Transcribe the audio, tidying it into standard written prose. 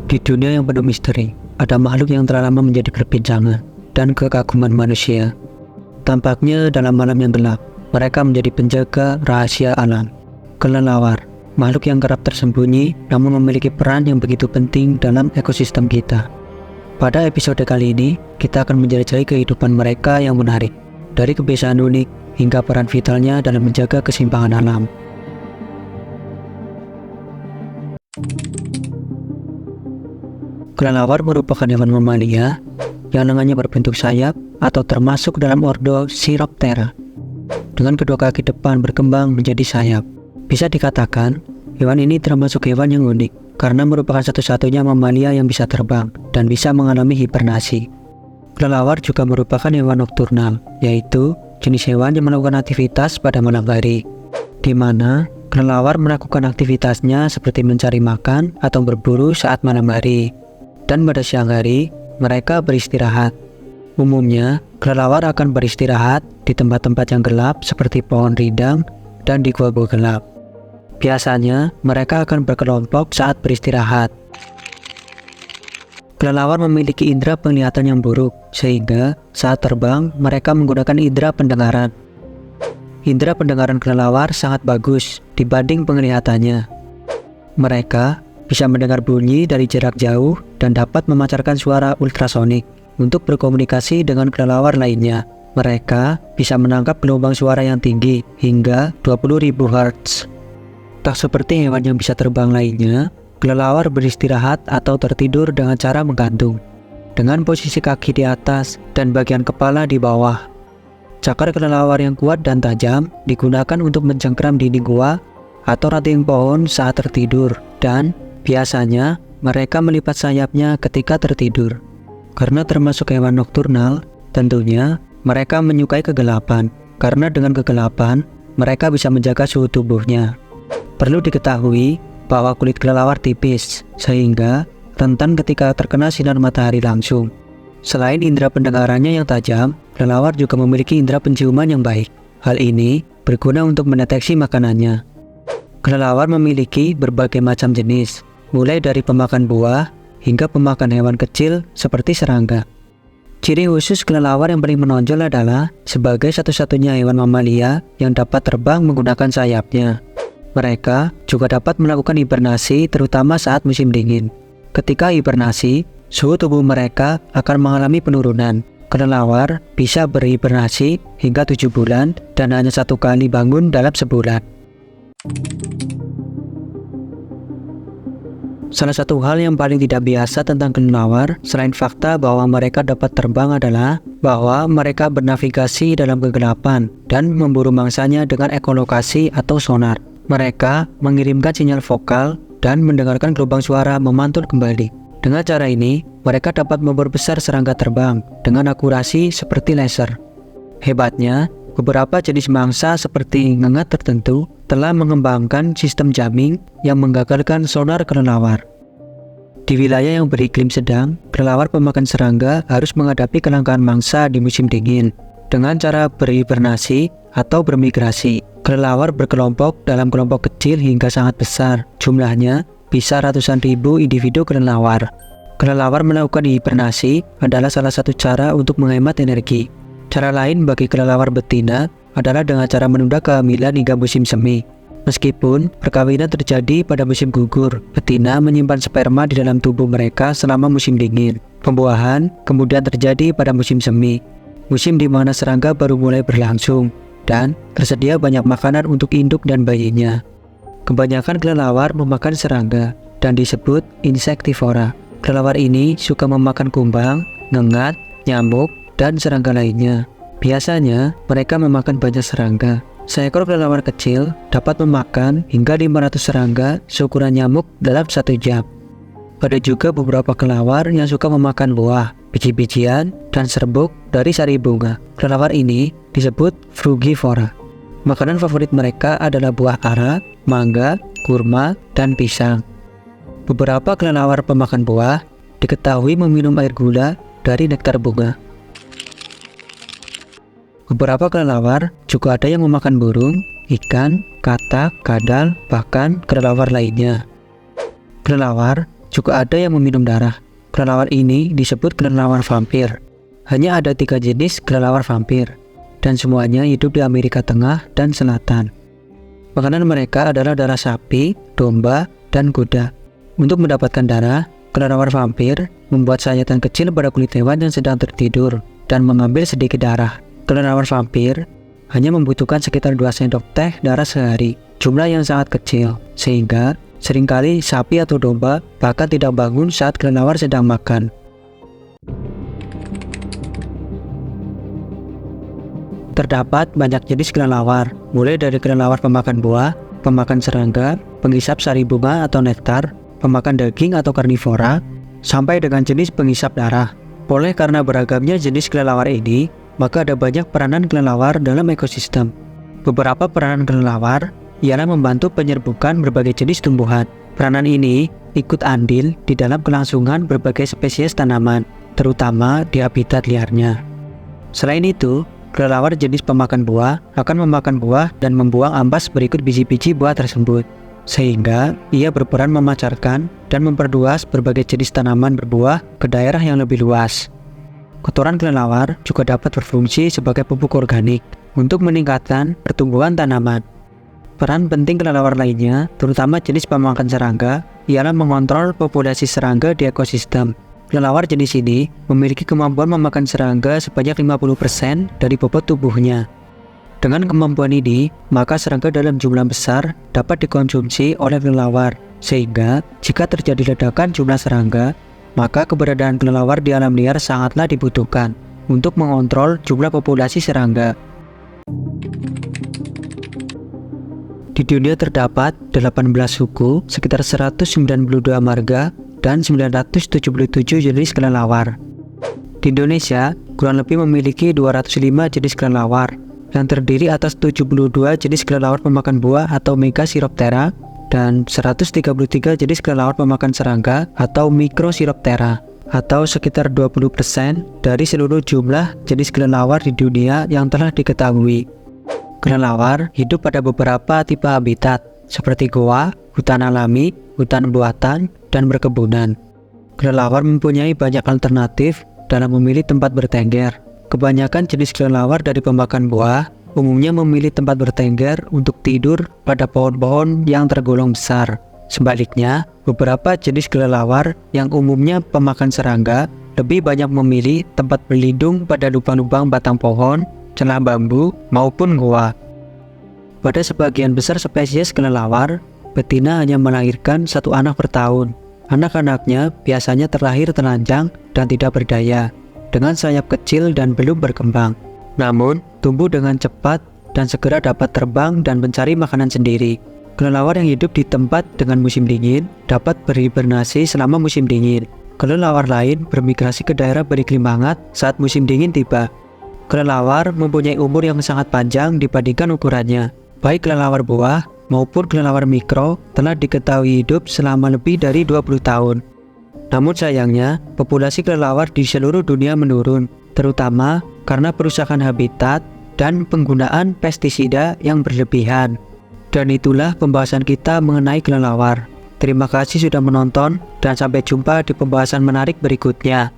Di dunia yang penuh misteri, ada makhluk yang telah lama menjadi perbincangan dan kekaguman manusia. Tampaknya dalam malam yang gelap, mereka menjadi penjaga rahasia alam. Kelelawar, makhluk yang kerap tersembunyi namun memiliki peran yang begitu penting dalam ekosistem kita. Pada episode kali ini, kita akan menjelajahi kehidupan mereka yang menarik, dari kebiasaan unik hingga peran vitalnya dalam menjaga keseimbangan alam. Kelelawar merupakan hewan mamalia yang lengannya berbentuk sayap atau termasuk dalam ordo Chiroptera. Dengan kedua kaki depan berkembang menjadi sayap. Bisa dikatakan, hewan ini termasuk hewan yang unik karena merupakan satu-satunya mamalia yang bisa terbang dan bisa mengalami hibernasi. Kelelawar juga merupakan hewan nokturnal, yaitu jenis hewan yang melakukan aktivitas pada malam hari, di mana kelelawar melakukan aktivitasnya seperti mencari makan atau berburu saat malam hari. Dan pada siang hari, mereka beristirahat. Umumnya, kelelawar akan beristirahat di tempat-tempat yang gelap seperti pohon rindang dan di gua-gua gelap. Biasanya, mereka akan berkelompok saat beristirahat. Kelelawar memiliki indera penglihatan yang buruk, sehingga saat terbang, mereka menggunakan indera pendengaran. Indera pendengaran kelelawar sangat bagus dibanding penglihatannya. Mereka bisa mendengar bunyi dari jarak jauh dan dapat memancarkan suara ultrasonik untuk berkomunikasi dengan kelelawar lainnya. Mereka bisa menangkap gelombang suara yang tinggi hingga 20.000 Hz. Tak seperti hewan yang bisa terbang lainnya, kelelawar beristirahat atau tertidur dengan cara menggantung, dengan posisi kaki di atas dan bagian kepala di bawah. Cakar kelelawar yang kuat dan tajam digunakan untuk mencengkram dinding gua atau ranting pohon saat tertidur, dan biasanya mereka melipat sayapnya ketika tertidur. Karena termasuk hewan nokturnal, tentunya mereka menyukai kegelapan, karena dengan kegelapan mereka bisa menjaga suhu tubuhnya. Perlu diketahui bahwa kulit kelelawar tipis, sehingga rentan ketika terkena sinar matahari langsung. Selain indera pendengarannya yang tajam, kelelawar juga memiliki indera penciuman yang baik. Hal ini berguna untuk mendeteksi makanannya. Kelelawar memiliki berbagai macam jenis, mulai dari pemakan buah hingga pemakan hewan kecil seperti serangga. Ciri khusus kelelawar yang paling menonjol adalah sebagai satu-satunya hewan mamalia yang dapat terbang menggunakan sayapnya. Mereka juga dapat melakukan hibernasi terutama saat musim dingin. Ketika hibernasi, suhu tubuh mereka akan mengalami penurunan. Kelelawar bisa berhibernasi hingga 7 bulan dan hanya 1 kali bangun dalam sebulan. Salah satu hal yang paling tidak biasa tentang kelelawar, selain fakta bahwa mereka dapat terbang, adalah bahwa mereka bernavigasi dalam kegelapan dan memburu mangsanya dengan ekolokasi atau sonar. Mereka mengirimkan sinyal vokal dan mendengarkan gelombang suara memantul kembali. Dengan cara ini, mereka dapat memperbesar serangga terbang dengan akurasi seperti laser. Hebatnya, beberapa jenis mangsa seperti ngengat tertentu telah mengembangkan sistem jamming yang menggagalkan sonar kelelawar. Di wilayah yang beriklim sedang, kelelawar pemakan serangga harus menghadapi kelangkaan mangsa di musim dingin dengan cara berhibernasi atau bermigrasi. Kelelawar berkelompok dalam kelompok kecil hingga sangat besar. Jumlahnya bisa ratusan ribu individu kelelawar. Kelelawar melakukan hibernasi adalah salah satu cara untuk menghemat energi. Cara lain bagi kelelawar betina adalah dengan cara menunda kehamilan hingga musim semi. Meskipun perkawinan terjadi pada musim gugur, betina menyimpan sperma di dalam tubuh mereka selama musim dingin. Pembuahan kemudian terjadi pada musim semi, musim di mana serangga baru mulai berlangsung dan tersedia banyak makanan untuk induk dan bayinya. Kebanyakan kelelawar memakan serangga dan disebut insektivora. Kelelawar ini suka memakan kumbang, ngengat, nyamuk, dan serangga lainnya. Biasanya, mereka memakan banyak serangga. Seekor kelelawar kecil dapat memakan hingga 500 serangga seukuran nyamuk dalam 1 jam. Ada juga beberapa kelelawar yang suka memakan buah, biji-bijian, dan serbuk dari sari bunga. Kelelawar ini disebut frugivora. Makanan favorit mereka adalah buah ara, mangga, kurma, dan pisang. Beberapa kelelawar pemakan buah diketahui meminum air gula dari nektar bunga. Beberapa kelelawar juga ada yang memakan burung, ikan, katak, kadal, bahkan kelelawar lainnya. Kelelawar juga ada yang meminum darah. Kelelawar ini disebut kelelawar vampir. Hanya ada 3 jenis kelelawar vampir, dan semuanya hidup di Amerika Tengah dan Selatan. Makanan mereka adalah darah sapi, domba, dan kuda. Untuk mendapatkan darah, kelelawar vampir membuat sayatan kecil pada kulit hewan yang sedang tertidur dan mengambil sedikit darah. Kelelawar vampir hanya membutuhkan sekitar 2 sendok teh darah sehari, jumlah yang sangat kecil, sehingga seringkali sapi atau domba bahkan tidak bangun saat kelelawar sedang makan. Terdapat banyak jenis kelelawar, mulai dari kelelawar pemakan buah, pemakan serangga, penghisap sari bunga atau nektar, pemakan daging atau karnivora, sampai dengan jenis penghisap darah. Oleh karena beragamnya jenis kelelawar ini, maka ada banyak peranan kelelawar dalam ekosistem. Beberapa peranan kelelawar ialah membantu penyerbukan berbagai jenis tumbuhan. Peranan ini ikut andil di dalam kelangsungan berbagai spesies tanaman, terutama di habitat liarnya. Selain itu, kelelawar jenis pemakan buah akan memakan buah dan membuang ampas berikut biji-biji buah tersebut, sehingga ia berperan memancarkan dan memperluas berbagai jenis tanaman berbuah ke daerah yang lebih luas. Kotoran kelelawar juga dapat berfungsi sebagai pupuk organik untuk meningkatkan pertumbuhan tanaman. Peran penting kelelawar lainnya, terutama jenis pemakan serangga, ialah mengontrol populasi serangga di ekosistem. Kelelawar jenis ini memiliki kemampuan memakan serangga sebanyak 50% dari bobot tubuhnya. Dengan kemampuan ini, maka serangga dalam jumlah besar dapat dikonsumsi oleh kelelawar, sehingga jika terjadi ledakan jumlah serangga, maka keberadaan kelelawar di alam liar sangatlah dibutuhkan untuk mengontrol jumlah populasi serangga. Di dunia terdapat 18 suku, sekitar 192 marga, dan 977 jenis kelelawar. Di Indonesia, kurang lebih memiliki 205 jenis kelelawar, yang terdiri atas 72 jenis kelelawar pemakan buah atau Megasiroptera, dan 133 jenis kelelawar pemakan serangga atau Microsiroptera, atau sekitar 20% dari seluruh jumlah jenis kelelawar di dunia yang telah diketahui. Kelelawar hidup pada beberapa tipe habitat, seperti goa, hutan alami, hutan buatan, dan berkebunan. Kelelawar mempunyai banyak alternatif dalam memilih tempat bertengger. Kebanyakan jenis kelelawar dari pemakan buah umumnya memilih tempat bertengger untuk tidur pada pohon-pohon yang tergolong besar. Sebaliknya, beberapa jenis kelelawar yang umumnya pemakan serangga lebih banyak memilih tempat berlindung pada lubang-lubang batang pohon, celah bambu, maupun goa. Pada sebagian besar spesies kelelawar, betina hanya melahirkan 1 anak per tahun. Anak-anaknya biasanya terlahir telanjang dan tidak berdaya, dengan sayap kecil dan belum berkembang. Namun, tumbuh dengan cepat dan segera dapat terbang dan mencari makanan sendiri. Kelelawar yang hidup di tempat dengan musim dingin dapat berhibernasi selama musim dingin. Kelelawar lain bermigrasi ke daerah beriklim hangat saat musim dingin tiba. Kelelawar mempunyai umur yang sangat panjang dibandingkan ukurannya. Baik kelelawar buah maupun kelelawar mikro telah diketahui hidup selama lebih dari 20 tahun. Namun sayangnya, populasi kelelawar di seluruh dunia menurun, terutama karena perusakan habitat dan penggunaan pestisida yang berlebihan. Dan itulah pembahasan kita mengenai kelelawar. Terima kasih sudah menonton dan sampai jumpa di pembahasan menarik berikutnya.